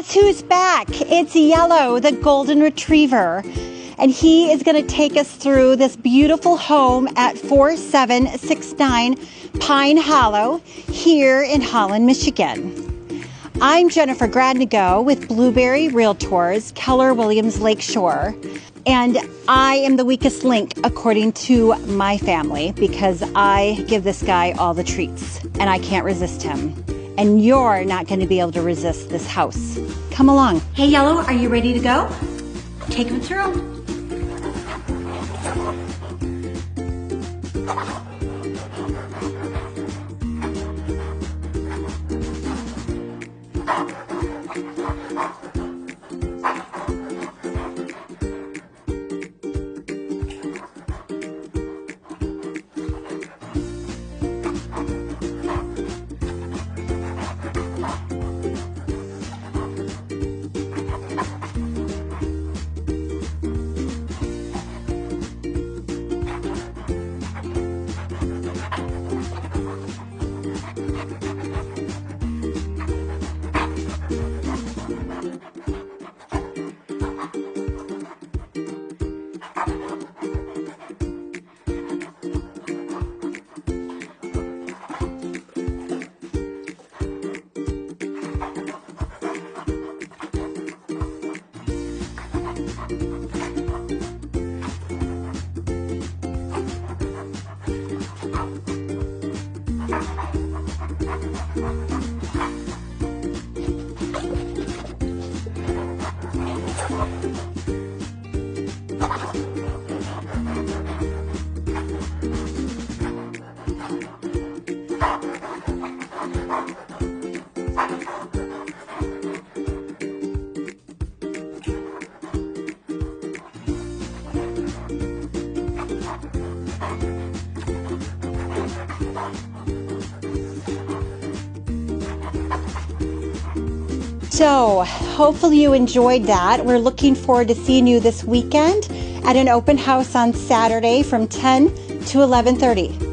guess who's back? It's Yellow, the golden retriever. And he is going to take us through this beautiful home at 4769 Pine Hollow here in Holland, Michigan. I'm Jennifer Gradnigo with Blueberry Realtors, Keller Williams Lakeshore. And I am the weakest link according to my family because I give this guy all the treats and I can't resist him. And you're not going to be able to resist this house. Come along. Hey, Yellow, are you ready to go? Take him through. So hopefully you enjoyed that. We're looking forward to seeing you this weekend at an open house on Saturday from 10 to 11:30.